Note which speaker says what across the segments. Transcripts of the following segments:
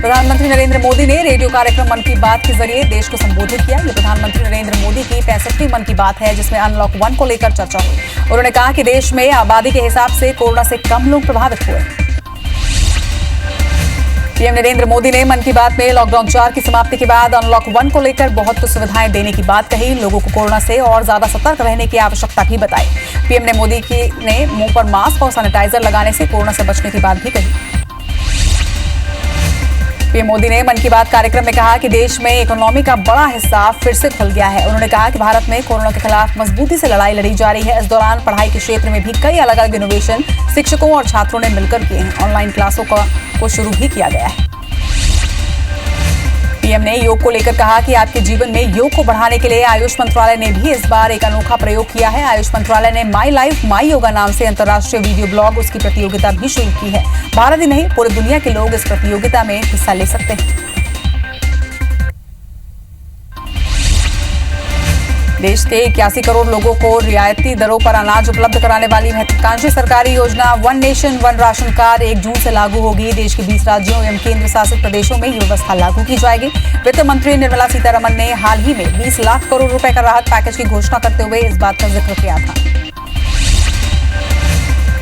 Speaker 1: प्रधानमंत्री नरेंद्र मोदी ने रेडियो कार्यक्रम मन की बात के जरिए देश को संबोधित किया। ये प्रधानमंत्री नरेंद्र मोदी की 65वीं मन की बात है, जिसमें अनलॉक 1 को लेकर चर्चा हुई। उन्होंने कहा कि देश में आबादी के हिसाब से कोरोना से कम लोग प्रभावित हुए। पीएम नरेंद्र मोदी ने मन की बात में लॉकडाउन 4 की समाप्ति के बाद अनलॉक 1 को लेकर बहुत सुविधाएं देने की बात कही। लोगों को कोरोना से और ज्यादा सतर्क रहने की आवश्यकता भी बताई। पीएम ने मोदी ने मुंह पर मास्क और सैनिटाइजर लगाने से कोरोना से बचने की बात भी कही। पीएम मोदी ने मन की बात कार्यक्रम में कहा कि देश में इकोनॉमी का बड़ा हिस्सा फिर से खुल गया है। उन्होंने कहा कि भारत में कोरोना के खिलाफ मजबूती से लड़ाई लड़ी जा रही है। इस दौरान पढ़ाई के क्षेत्र में भी कई अलग अलग इनोवेशन शिक्षकों और छात्रों ने मिलकर किए हैं। ऑनलाइन क्लासों को शुरू भी किया गया है। पीएम ने योग को लेकर कहा कि आपके जीवन में योग को बढ़ाने के लिए आयुष मंत्रालय ने भी इस बार एक अनोखा प्रयोग किया है। आयुष मंत्रालय ने माई लाइफ माई योगा नाम से अंतर्राष्ट्रीय वीडियो ब्लॉग उसकी प्रतियोगिता भी शुरू की है। भारत ही नहीं, पूरी दुनिया के लोग इस प्रतियोगिता में हिस्सा ले सकते हैं। देश के 81 करोड़ लोगों को रियायती दरों पर अनाज उपलब्ध कराने वाली महत्वाकांक्षी सरकारी योजना one nation one ration card 1 जून से लागू होगी। देश के 20 राज्यों एवं केंद्र शासित प्रदेशों में ये व्यवस्था लागू की जाएगी। वित्त मंत्री निर्मला सीतारमण ने हाल ही में 20 लाख करोड़ रुपए का राहत पैकेज की घोषणा करते हुए इस बात का जिक्र किया था।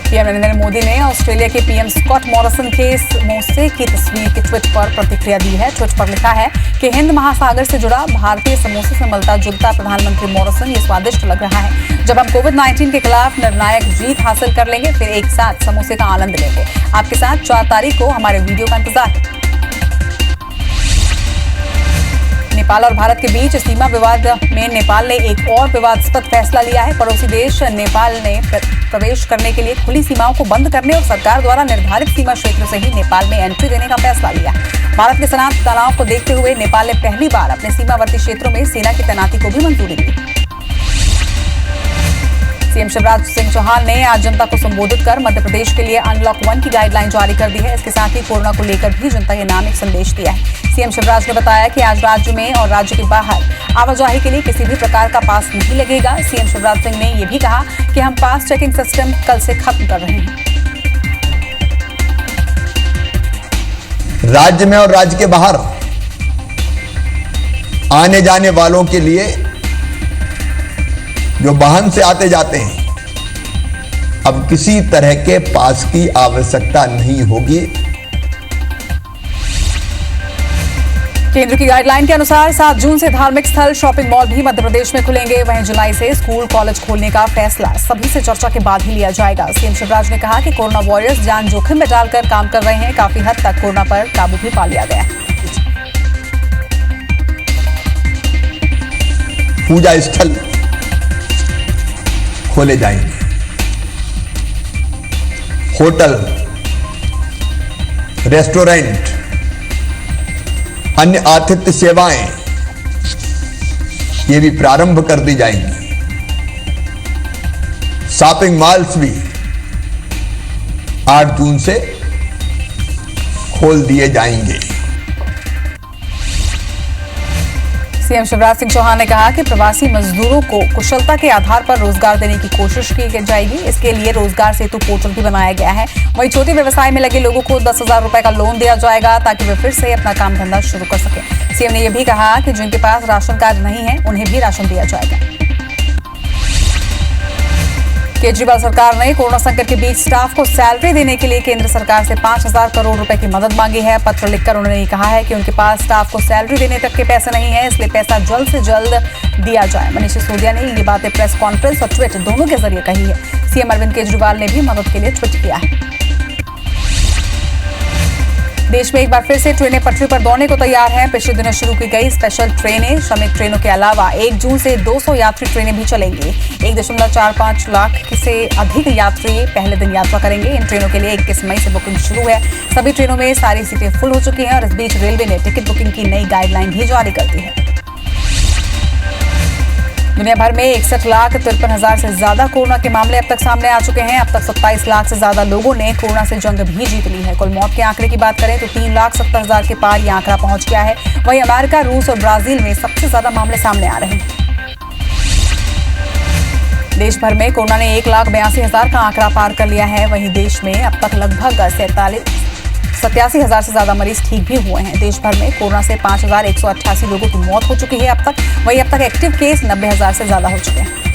Speaker 1: पीएम नरेंद्र मोदी ने ऑस्ट्रेलिया के पीएम स्कॉट मॉरिसन के समोसे की तस्वीर के ट्वीट पर प्रतिक्रिया दी है। ट्वीट पर लिखा है कि हिंद महासागर से जुड़ा भारतीय समोसे से मिलता जुलता प्रधानमंत्री मॉरिसन, ये स्वादिष्ट लग रहा है। जब हम कोविड-19 के खिलाफ निर्णायक जीत हासिल कर लेंगे, फिर एक साथ समोसे का आनंद लेंगे। आपके साथ 4 तारीख को हमारे वीडियो का इंतजार। नेपाल और भारत के बीच सीमा विवाद में नेपाल ने एक और विवादास्पद फैसला लिया है। पड़ोसी देश नेपाल ने प्रवेश करने के लिए खुली सीमाओं को बंद करने और सरकार द्वारा निर्धारित सीमा क्षेत्र से ही नेपाल में एंट्री देने का फैसला लिया। भारत के सैन्य तनाव को देखते हुए नेपाल ने पहली बार अपने सीमावर्ती क्षेत्रों में सेना की तैनाती को भी मंजूरी दी। सीएम शिवराज सिंह चौहान ने आज जनता को संबोधित कर मध्य प्रदेश के लिए अनलॉक 1 की गाइडलाइन जारी कर दी है। इसके साथ ही कोरोना को लेकर भी जनता के नाम एक संदेश दिया है। सीएम शिवराज ने बताया कि आज राज्य में और राज्य के बाहर आवाजाही के लिए किसी भी प्रकार का पास नहीं लगेगा। सीएम शिवराज सिंह ने यह भी कहा कि हम पास चेकिंग सिस्टम कल से खत्म कर रहे हैं।
Speaker 2: राज्य में और राज्य के बाहर आने जाने वालों के लिए जो वाहन से आते जाते हैं, अब किसी तरह के पास की आवश्यकता नहीं होगी।
Speaker 1: केंद्र की गाइडलाइन के अनुसार 7 जून से धार्मिक स्थल, शॉपिंग मॉल भी मध्य प्रदेश में खुलेंगे। वहीं जुलाई से स्कूल कॉलेज खोलने का फैसला सभी से चर्चा के बाद ही लिया जाएगा। सीएम शिवराज ने कहा कि कोरोना वॉरियर्स जान जोखिम में डालकर काम कर रहे हैं। काफी हद तक कोरोना पर काबू भी पा लिया गया है।
Speaker 2: पूजा स्थल खोले जाएंगे, होटल, रेस्टोरेंट, अन्य आतिथ्य सेवाएं ये भी प्रारंभ कर दी जाएंगी। शॉपिंग मॉल्स भी 8 जून से खोल दिए जाएंगे।
Speaker 1: सीएम शिवराज सिंह चौहान ने कहा कि प्रवासी मजदूरों को कुशलता के आधार पर रोजगार देने की कोशिश की जाएगी। इसके लिए रोजगार सेतु पोर्टल भी बनाया गया है। वहीं छोटे व्यवसाय में लगे लोगों को 10,000 रुपए का लोन दिया जाएगा ताकि वे फिर से अपना काम धंधा शुरू कर सके। सीएम ने यह भी कहा कि जिनके पास राशन कार्ड नहीं है उन्हें भी राशन दिया जाएगा। केजरीवाल सरकार ने कोरोना संकट के बीच स्टाफ को सैलरी देने के लिए केंद्र सरकार से 5,000 करोड़ रुपए की मदद मांगी है। पत्र लिखकर उन्होंने कहा है कि उनके पास स्टाफ को सैलरी देने तक के पैसे नहीं है, इसलिए पैसा जल्द से जल्द दिया जाए। मनीष सिसोदिया ने ये बातें प्रेस कॉन्फ्रेंस और ट्वीट दोनों के जरिए कही है। सीएम अरविंद केजरीवाल ने भी मदद के लिए ट्वीट किया है। देश में एक बार फिर से ट्रेनें पटरी पर दौड़ने को तैयार हैं। पिछले दिनों शुरू की गई स्पेशल ट्रेनें, श्रमिक ट्रेनों के अलावा 1 जून से 200 यात्री ट्रेनें भी चलेंगी। 1.45 लाख से अधिक यात्री पहले दिन यात्रा करेंगे। इन ट्रेनों के लिए 21 मई से बुकिंग शुरू है। सभी ट्रेनों में सारी सीटें फुल हो चुकी हैं और इस बीच रेलवे ने टिकट बुकिंग की नई गाइडलाइन भी जारी कर दी है। दुनिया भर में 61,53,000 से ज्यादा कोरोना के मामले अब तक सामने आ चुके हैं। अब तक 27 लाख से ज्यादा लोगों ने कोरोना से जंग भी जीत ली है। कुल मौत के आंकड़े की बात करें तो 3,70,000 के पार यह आंकड़ा पहुंच गया है। वहीं अमेरिका, रूस और ब्राजील में सबसे ज्यादा मामले सामने आ रहे हैं। देश भर में कोरोना ने 1,82,000 का आंकड़ा पार कर लिया है। वहीं देश में अब तक लगभग 87,000 से ज्यादा मरीज ठीक भी हुए हैं। देश भर में कोरोना से 5,188 लोगों की मौत हो चुकी है अब तक। वहीं अब तक एक्टिव केस 90,000 से ज्यादा हो चुके हैं।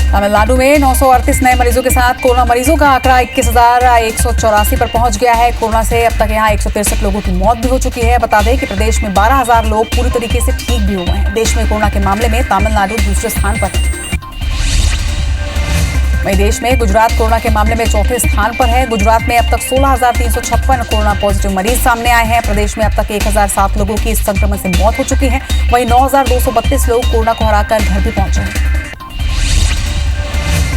Speaker 1: तमिलनाडु में 938 नए मरीजों के साथ कोरोना मरीजों का आंकड़ा 21,184 पर पहुंच गया है। कोरोना से अब तक यहां 163 लोगों की मौत भी हो चुकी है। बता दें कि प्रदेश में 12,000 लोग पूरी तरीके से ठीक भी हुए हैं। देश में कोरोना के मामले में तमिलनाडु दूसरे स्थान पर है। वहीं देश में गुजरात कोरोना के मामले में चौथे स्थान पर है। गुजरात में अब तक 16,356 कोरोना पॉजिटिव मरीज सामने आए हैं। प्रदेश में अब तक 1,007 लोगों की इस संक्रमण से मौत हो चुकी है। वहीं 9,232 लोग कोरोना को हराकर घर भी पहुंचे हैं।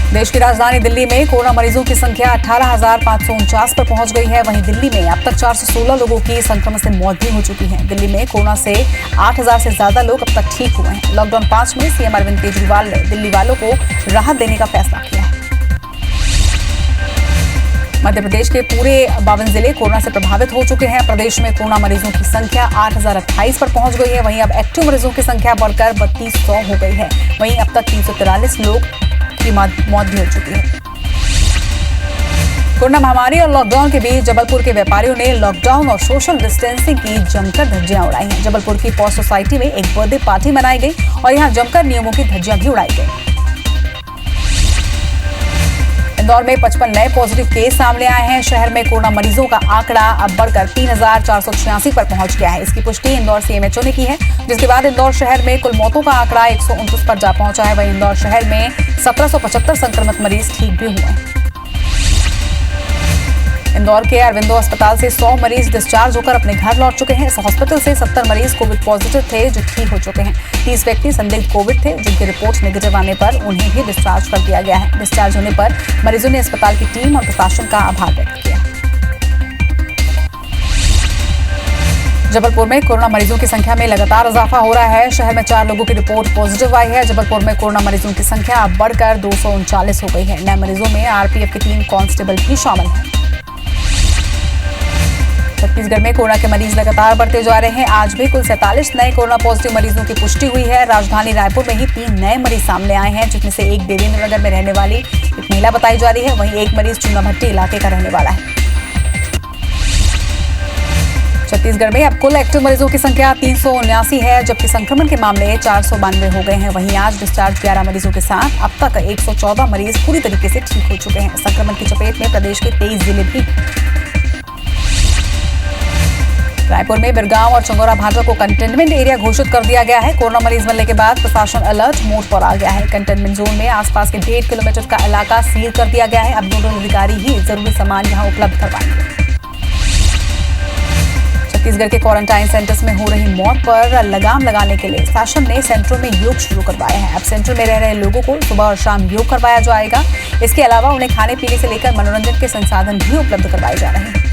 Speaker 1: देश की राजधानी दिल्ली में कोरोना मरीजों की संख्या 18,549 पर पहुंच गई है। वहीं दिल्ली में अब तक 416 लोगों की संक्रमण से मौत भी हो चुकी है। दिल्ली में कोरोना से 8,000 से ज्यादा लोग अब तक ठीक हुए हैं। लॉकडाउन 5 में सीएम अरविंद केजरीवाल ने दिल्ली वालों को राहत देने का फैसला किया है। मध्य प्रदेश के पूरे 52 जिले कोरोना से प्रभावित हो चुके हैं। प्रदेश में कोरोना मरीजों की संख्या 8,028 पर पहुंच गई है। वहीं अब एक्टिव मरीजों की संख्या बढ़कर 3,200 हो गई है। वहीं अब तक 343 लोग की मौत भी हो चुकी है। कोरोना महामारी और लॉकडाउन के बीच जबलपुर के व्यापारियों ने लॉकडाउन और सोशल डिस्टेंसिंग की जमकर धज्जियां उड़ाई हैं। जबलपुर की पॉस सोसाइटी में एक बर्थडे पार्टी मनाई गई और यहां जमकर नियमों की धज्जियां भी उड़ाई गई। इंदौर में 55 नए पॉजिटिव केस सामने आए हैं। शहर में कोरोना मरीजों का आंकड़ा अब बढ़कर 3,486 पर पहुंच गया है। इसकी पुष्टि इंदौर सीएमएचओ ने की है, जिसके बाद इंदौर शहर में कुल मौतों का आंकड़ा 129 पर जा पहुंचा है। वहीं इंदौर शहर में 1,775 संक्रमित मरीज ठीक भी हुए हैं। इंदौर के अरविंदो अस्पताल से 100 मरीज डिस्चार्ज होकर अपने घर लौट चुके हैं। इस हॉस्पिटल से 70 मरीज कोविड पॉजिटिव थे जो ठीक हो चुके हैं। 30 व्यक्ति संदिग्ध कोविड थे, जिनकी रिपोर्ट नेगेटिव आने पर उन्हें भी डिस्चार्ज कर दिया गया है। डिस्चार्ज होने पर मरीजों ने अस्पताल की टीम और प्रशासन का आभार व्यक्त किया। जबलपुर में कोरोना मरीजों की संख्या में लगातार इजाफा हो रहा है। शहर में 4 लोगों की रिपोर्ट पॉजिटिव आई है। जबलपुर में कोरोना मरीजों की संख्या अब बढ़कर 239 हो गई है। नए मरीजों में आरपीएफ के 3 कांस्टेबल भी शामिल हैं। छत्तीसगढ़ में कोरोना के मरीज लगातार बढ़ते जा रहे हैं। आज भी कुल 47 नए कोरोना पॉजिटिव मरीजों की पुष्टि हुई है। राजधानी रायपुर में ही 3 नए मरीज सामने आए हैं, जिसमें से एक देवेंद्र नगर में रहने वाली एक महिला बताई जा रही है। वहीं एक मरीज चुनाभट्टी इलाके का रहने वाला है। छत्तीसगढ़ में अब कुल एक्टिव मरीजों की संख्या 379 है, जबकि संक्रमण के मामले 492 हो गए हैं। वहीं आज डिस्चार्ज 11 मरीजों के साथ अब तक 114 मरीज पूरी तरीके से ठीक हो चुके हैं। संक्रमण की चपेट में प्रदेश के 23 जिले भी। रायपुर में बिरगांव और चंगोरा भाटा को कंटेनमेंट एरिया घोषित कर दिया गया है। कोरोना मरीज मिलने के बाद प्रशासन अलर्ट मोड पर आ गया है। कंटेनमेंट जोन में आसपास के 1.5 किलोमीटर का इलाका सील कर दिया गया है। अब नोडल अधिकारी ही जरूरी सामान यहां उपलब्ध करवाएंगे। छत्तीसगढ़ के क्वारंटाइन सेंटर्स में हो रही मौत पर लगाम लगाने के लिए शासन ने सेंटरों में योग शुरू करवाया है। अब सेंटर में रह रहे लोगों को सुबह और शाम योग करवाया जाएगा। इसके अलावा उन्हें खाने पीने से लेकर मनोरंजन के संसाधन भी उपलब्ध करवाए जा रहे हैं।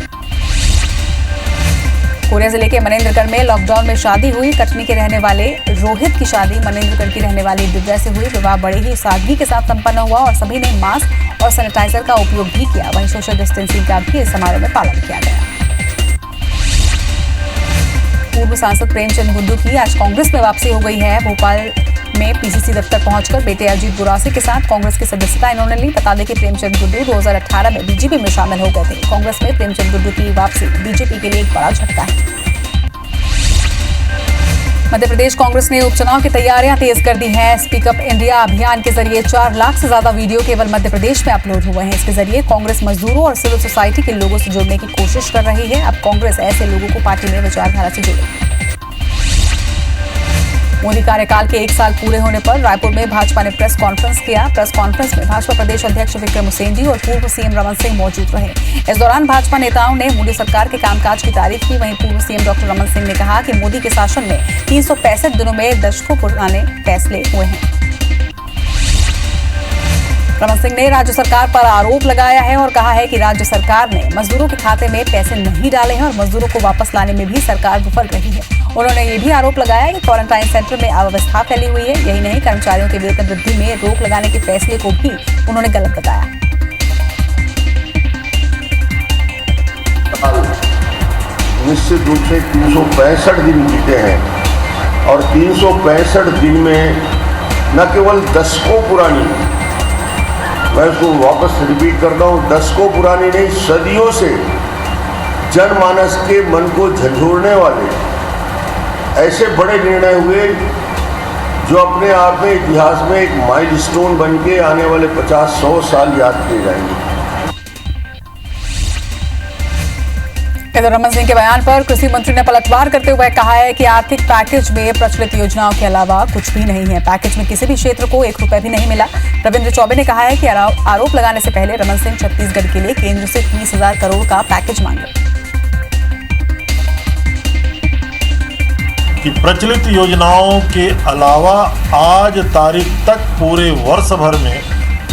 Speaker 1: कोरिया जिले के मनेन्द्रगढ़ में लॉकडाउन में शादी हुई। कटनी के रहने वाले रोहित की शादी मनेन्द्रगढ़ की रहने वाली दिव्या से हुई। विवाह बड़े ही सादगी के साथ संपन्न हुआ और सभी ने मास्क और सैनिटाइजर का उपयोग भी किया। वहीं सोशल डिस्टेंसिंग का भी इस समारोह में पालन किया गया। पूर्व सांसद प्रेमचंद गुड्डू की आज कांग्रेस में वापसी हो गई है। भोपाल में पीसीसी दफ्तर पहुंचकर बेटे अजीत बुरासी के साथ कांग्रेस की सदस्यता इन्होंने ली। बता दें कि प्रेमचंद गुड्डू 2018 में बीजेपी में शामिल हो गए थे। कांग्रेस में प्रेमचंद गुड्डू की वापसी बीजेपी के लिए एक बड़ा झटका है। मध्य प्रदेश कांग्रेस ने उपचुनाव की तैयारियां तेज कर दी हैं। स्पीक अप इंडिया अभियान के जरिए 4 लाख से ज्यादा वीडियो केवल मध्य प्रदेश में अपलोड हुए हैं। इसके जरिए कांग्रेस मजदूरों और सिविल सोसाइटी के लोगों से जुड़ने की कोशिश कर रही है। अब कांग्रेस ऐसे लोगों को पार्टी में विचारधारा से जोड़ेगी। मोदी कार्यकाल के 1 साल पूरे होने पर रायपुर में भाजपा ने प्रेस कॉन्फ्रेंस किया। प्रेस कॉन्फ्रेंस में भाजपा प्रदेश अध्यक्ष विक्रम उसेंडी और पूर्व सीएम रमन सिंह मौजूद रहे। इस दौरान भाजपा नेताओं ने मोदी सरकार के कामकाज की तारीफ की। वहीं पूर्व सीएम डॉक्टर रमन सिंह ने कहा कि मोदी के शासन में 365 दिनों में दशकों पुराने फैसले हुए हैं। रमन सिंह ने राज्य सरकार पर आरोप लगाया है और कहा है कि राज्य सरकार ने मजदूरों के खाते में पैसे नहीं डाले हैं और मजदूरों को वापस लाने में भी सरकार विफल रही है। उन्होंने ये भी आरोप लगाया कि क्वारंटाइन सेंटर में अव्यवस्था फैली हुई है। यही नहीं, कर्मचारियों के वेतन वृद्धि में रोक लगाने के फैसले को भी उन्होंने गलत बताया।
Speaker 3: निश्चित रूप से 365 दिन बीते हैं और 365 दिन में न केवल दशकों पुरानी मैं उसको वापस रिपीट करता हूँ, दशकों पुरानी नहीं, सदियों से जनमानस के मन को झंझोड़ने वाले ऐसे बड़े निर्णय हुए जो अपने आप में इतिहास में एक माइलस्टोन बन के आने वाले 50-100 साल याद किए जाएंगे।
Speaker 1: इधर रमन सिंह के बयान पर कृषि मंत्री ने पलटवार करते हुए कहा है कि आर्थिक पैकेज में प्रचलित योजनाओं के अलावा कुछ भी नहीं है। पैकेज में किसी भी क्षेत्र को 1 रुपए भी नहीं मिला। रविंद्र चौबे ने कहा है कि आरोप लगाने से पहले रमन सिंह छत्तीसगढ़ के लिए केंद्र से 30,000 करोड़ का पैकेज मांगे।
Speaker 4: कि प्रचलित योजनाओं के अलावा आज तारीख तक पूरे वर्ष भर में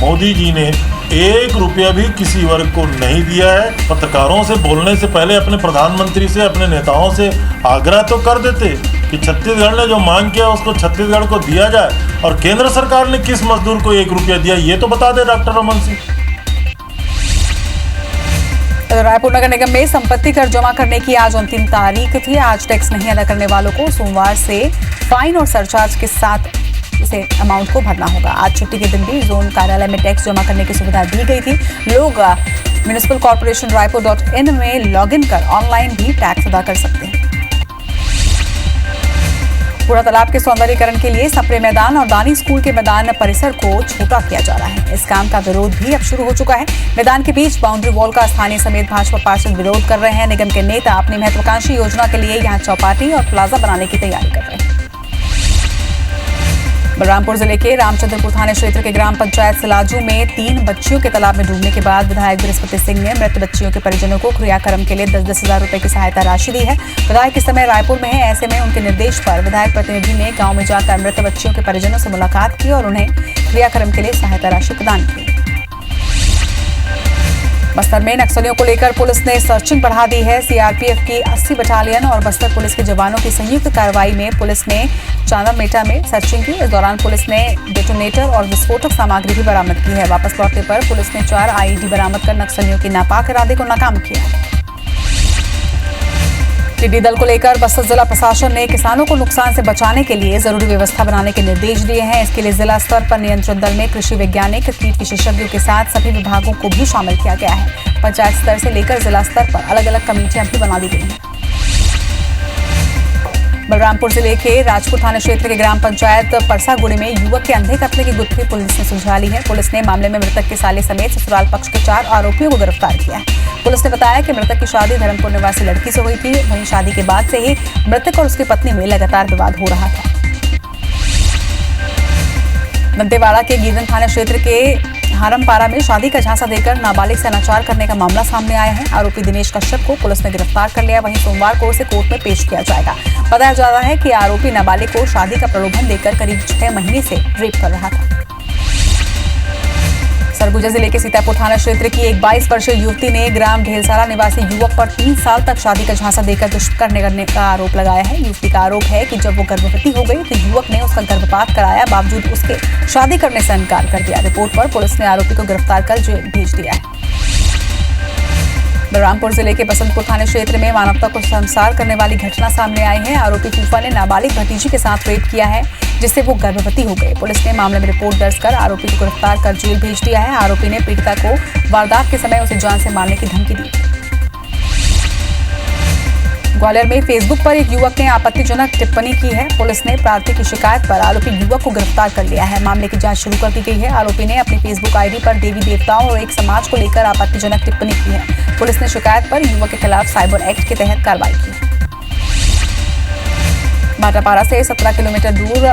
Speaker 4: मोदी जी ने 1 रुपया भी किसी वर्ग को नहीं दिया है। पत्रकारों से बोलने से पहले अपने प्रधानमंत्री से, अपने नेताओं से आग्रह तो कर देते कि छत्तीसगढ़ ने जो मांग किया उसको छत्तीसगढ़ को दिया जाए, और केंद्र सरकार ने किस मजदूर को 1 रुपया दिया ये तो बता दे डॉक्टर रमन सिंह।
Speaker 1: रायपुर नगर निगम में संपत्ति कर जमा करने की आज अंतिम तारीख थी। आज टैक्स नहीं अदा करने वालों को सोमवार से फाइन और सरचार्ज के साथ इसे अमाउंट को भरना होगा। आज छुट्टी के दिन भी जोन कार्यालय में टैक्स जमा करने की सुविधा दी गई थी। लोग म्युनिसिपल कॉर्पोरेशन रायपुर.in में लॉगिन कर ऑनलाइन भी टैक्स अदा कर सकते हैं। पूरा तालाब के सौंदर्यीकरण के लिए सप्रे मैदान और दानी स्कूल के मैदान परिसर को छोटा किया जा रहा है। इस काम का विरोध भी अब शुरू हो चुका है। मैदान के बीच बाउंड्री वॉल का स्थानीय समेत भाजपा पार्षद विरोध कर रहे हैं। निगम के नेता अपनी महत्वाकांक्षी योजना के लिए यहाँ चौपाटी और प्लाजा बनाने की तैयारी कर रहे हैं। बलरामपुर जिले के रामचंद्रपुर थाना क्षेत्र के ग्राम पंचायत सिलाजू में 3 बच्चियों के तालाब में डूबने के बाद विधायक बृहस्पति सिंह ने मृत बच्चियों के परिजनों को क्रियाक्रम के लिए 10-10 हजार रुपए की सहायता राशि दी है। विधायक इस समय रायपुर में है। ऐसे में उनके निर्देश पर विधायक प्रतिनिधि ने गांव में जाकर मृत बच्चियों के परिजनों से मुलाकात की और उन्हें क्रियाक्रम के लिए सहायता राशि प्रदान की। बस्तर में नक्सलियों को लेकर पुलिस ने सर्चिंग बढ़ा दी है। सीआरपीएफ की 80 बटालियन और बस्तर पुलिस के जवानों की संयुक्त कार्रवाई में पुलिस ने चांदमेटा में सर्चिंग की। इस दौरान पुलिस ने डेटोनेटर और विस्फोटक सामग्री भी बरामद की है। वापस लौटने पर पुलिस ने 4 आईईडी बरामद कर नक्सलियों के नापाक इरादे को नाकाम किया है। टिड्डी दल को लेकर बस्तर जिला प्रशासन ने किसानों को नुकसान से बचाने के लिए जरूरी व्यवस्था बनाने के निर्देश दिए हैं। इसके लिए जिला स्तर पर नियंत्रण दल में कृषि वैज्ञानिक, कीट विशेषज्ञों के साथ सभी विभागों को भी शामिल किया गया है। पंचायत स्तर से लेकर जिला स्तर पर अलग अलग कमेटियां भी बना दी गई हैं। बलरामपुर जिले के राजपुर थाना क्षेत्र के ग्राम पंचायत परसागुड़ी में युवक के अंधे कत्ल की गुत्थी पुलिस ने सुलझा ली है। पुलिस ने मामले में मृतक के साले समेत ससुराल पक्ष के 4 आरोपियों को गिरफ्तार किया है। पुलिस ने बताया कि मृतक की शादी धर्मपुर निवासी लड़की से हुई थी। वहीं शादी के बाद से ही मृतक और उसकी पत्नी में लगातार विवाद हो रहा था। दंतेवाड़ा के गीदन थाना क्षेत्र के हारमपारा में शादी का झांसा देकर नाबालिग से अनाचार करने का मामला सामने आया है। आरोपी दिनेश कश्यप को पुलिस ने गिरफ्तार कर लिया। वहीं सोमवार को उसे कोर्ट में पेश किया जाएगा। बताया जा रहा है कि आरोपी नाबालिग को शादी का प्रलोभन देकर करीब 6 महीने से रेप कर रहा था। सरगुजा जिले के सीतापुर थाना क्षेत्र की एक 22 वर्षीय युवती ने ग्राम ढेलसारा निवासी युवक पर 3 साल तक शादी का झांसा देकर दुष्कर्म करने का आरोप लगाया है। युवती का आरोप है कि जब वो गर्भवती हो गई तो युवक ने उसका गर्भपात कराया, बावजूद उसके शादी करने से इनकार कर दिया। रिपोर्ट पर पुलिस ने आरोपी को गिरफ्तार कर जेल भेज दिया है। बलरामपुर जिले के बसंतपुर थाना क्षेत्र में मानवता को शर्मसार करने वाली घटना सामने आई है। आरोपी फूफा ने नाबालिग भतीजी के साथ रेप किया है, जिससे वो गर्भवती हो गई। पुलिस ने मामले में रिपोर्ट दर्ज कर आरोपी को गिरफ्तार कर जेल भेज दिया है। आरोपी ने पीड़िता को वारदात के समय उसे जान से मारने की धमकी दी। ग्वालियर में फेसबुक पर एक युवक ने आपत्तिजनक टिप्पणी की है। पुलिस ने प्रार्थी की शिकायत पर आरोपी युवक को गिरफ्तार कर लिया है। मामले की जांच शुरू कर दी गई है। आरोपी ने अपनी फेसबुक आईडी पर देवी देवताओं और एक समाज को लेकर आपत्तिजनक टिप्पणी की है। पुलिस ने शिकायत पर युवक के खिलाफ साइबर एक्ट के तहत कार्रवाई की है। भाटापारा से 17 किलोमीटर दूर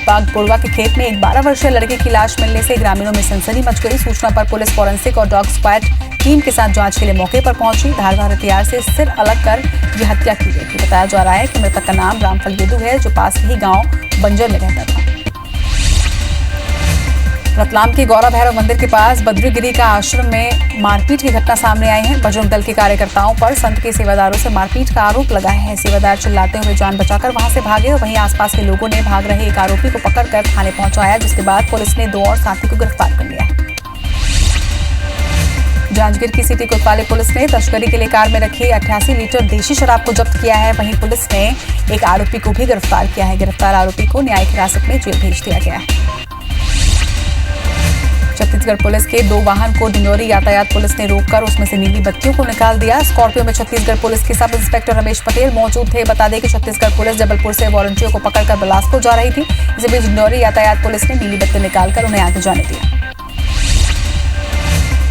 Speaker 1: बागपुरवा के खेत में एक 12 वर्षीय लड़के की लाश मिलने से ग्रामीणों में सनसनी मच गई। सूचना पर पुलिस फॉरेंसिक और डॉग स्क्वाड टीम के साथ जांच के लिए मौके पर पहुंची। धारदार हथियार से सिर अलग कर यह हत्या की गई थी। बताया जा रहा है कि मृतक का नाम रामफल येदू है, जो पास ही गांव बंजर में रहता था। रतलाम के गौरा भैरव मंदिर के पास बद्रीगिरी का आश्रम में मारपीट की घटना सामने आई है। बजरंग दल के कार्यकर्ताओं पर संत के सेवादारों से मारपीट का आरोप लगाया है। सेवादार चिल्लाते हुए जान बचाकर वहां से भागे और वहीं आसपास के लोगों ने भाग रहे एक आरोपी को पकड़कर थाने पहुंचाया, जिसके बाद पुलिस ने 2 और साथी को गिरफ्तार कर लिया है। जांजगीर की सिटी कोतवाली पुलिस ने तस्करी के लिए कार में रखी 88 लीटर देशी शराब को जब्त किया है। वहीं पुलिस ने एक आरोपी को भी गिरफ्तार किया है। गिरफ्तार आरोपी को न्यायिक हिरासत में जेल भेज दिया गया है। छत्तीसगढ़ पुलिस के 2 वाहन को डिंडोरी यातायात पुलिस ने रोककर उसमें से नीली बत्तियों को निकाल दिया। स्कॉर्पियो में छत्तीसगढ़ पुलिस के सब इंस्पेक्टर रमेश पटेल मौजूद थे। बता दें कि छत्तीसगढ़ पुलिस जबलपुर से वॉलंटियरों को पकड़कर बिलासपुर जा रही थी। इसी बीच डिंडोरी यातायात पुलिस ने नीली बत्ती निकालकर उन्हें आगे जाने दिया।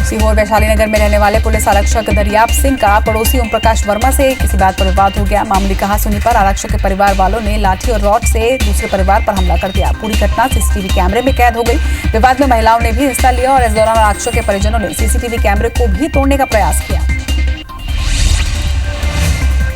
Speaker 1: सीहोर वैशाली नगर में रहने वाले पुलिस आरक्षक दरियाप सिंह का पड़ोसी ओम प्रकाश वर्मा से किसी बात पर विवाद हो गया। मामूली कहासुनी पर आरक्षक के परिवार वालों ने लाठी और रॉड से दूसरे परिवार पर हमला कर दिया। पूरी घटना सीसीटीवी कैमरे में कैद हो गई। विवाद में महिलाओं ने भी हिस्सा लिया और इस दौरान आरक्षक के परिजनों ने सीसीटीवी कैमरे को भी तोड़ने का प्रयास किया।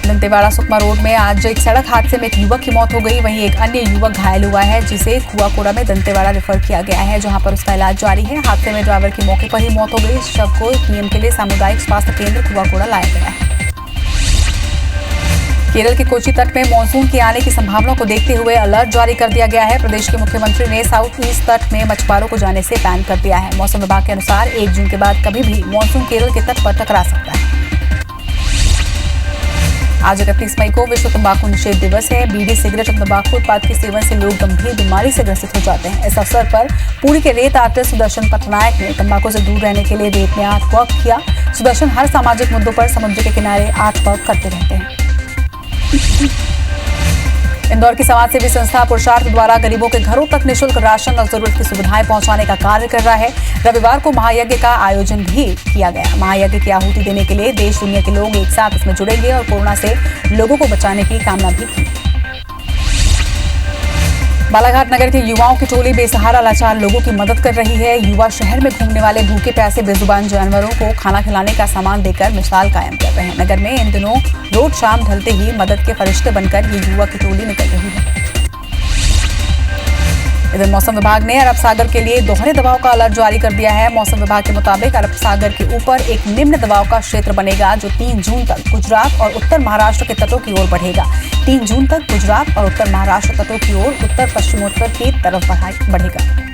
Speaker 1: दंतेवाड़ा सुकमा रोड में आज एक सड़क हादसे में एक युवक की मौत हो गई। वहीं एक अन्य युवक घायल हुआ है, जिसे कुआकोड़ा में दंतेवाड़ा रेफर किया गया है, जहां पर उसका इलाज जारी है। हादसे में ड्राइवर की मौके पर ही मौत हो गई। शव को पीएम के लिए सामुदायिक स्वास्थ्य केंद्र कुआकोड़ा लाया गया है। केरल के कोची तट में मानसून के आने की संभावना को देखते हुए अलर्ट जारी कर दिया गया है। प्रदेश के मुख्यमंत्री ने साउथ ईस्ट तट में मछुआरों को जाने से बैन कर दिया है। मौसम विभाग के अनुसार 1 जून के बाद कभी भी मानसून केरल के तट पर टकरा सकता है। आज 31 मई को विश्व तंबाकू निषेध दिवस है। बीड़ी, सिगरेट और तंबाकू उत्पाद के सेवन से लोग गंभीर बीमारी से ग्रसित हो जाते हैं। इस अवसर पर पुरी के रेत आर्टिस्ट सुदर्शन पटनायक ने तंबाकू से दूर रहने के लिए रेत में आर्ट वर्क किया। सुदर्शन हर सामाजिक मुद्दों पर समुद्र के किनारे आर्ट वर्क करते रहते हैं। इंदौर की समाजसेवी संस्था पुरुषार्थ द्वारा गरीबों के घरों तक निःशुल्क राशन और जरूरत की सुविधाएं पहुंचाने का कार्य कर रहा है। रविवार को महायज्ञ का आयोजन भी किया गया। महायज्ञ की आहुति देने के लिए देश दुनिया के लोग एक साथ इसमें जुड़ेंगे और कोरोना से लोगों को बचाने की कामना भी की। बालाघाट नगर के युवाओं की टोली बेसहारा लाचार लोगों की मदद कर रही है। युवा शहर में घूमने वाले भूखे प्यासे बेजुबान जानवरों को खाना खिलाने का सामान देकर मिसाल कायम कर रहे हैं। नगर में इन दिनों रोज शाम ढलते ही मदद के फरिश्ते बनकर ये युवा की टोली निकल रही है। इधर मौसम विभाग ने अरब सागर के लिए दोहरे दबाव का अलर्ट जारी कर दिया है। मौसम विभाग के मुताबिक अरब सागर के ऊपर एक निम्न दबाव का क्षेत्र बनेगा, जो 3 जून तक गुजरात और उत्तर महाराष्ट्र के तटों की ओर बढ़ेगा। 3 जून तक गुजरात और उत्तर महाराष्ट्र तटों की ओर उत्तर पश्चिमोत्तर की तरफ बढ़ेगा।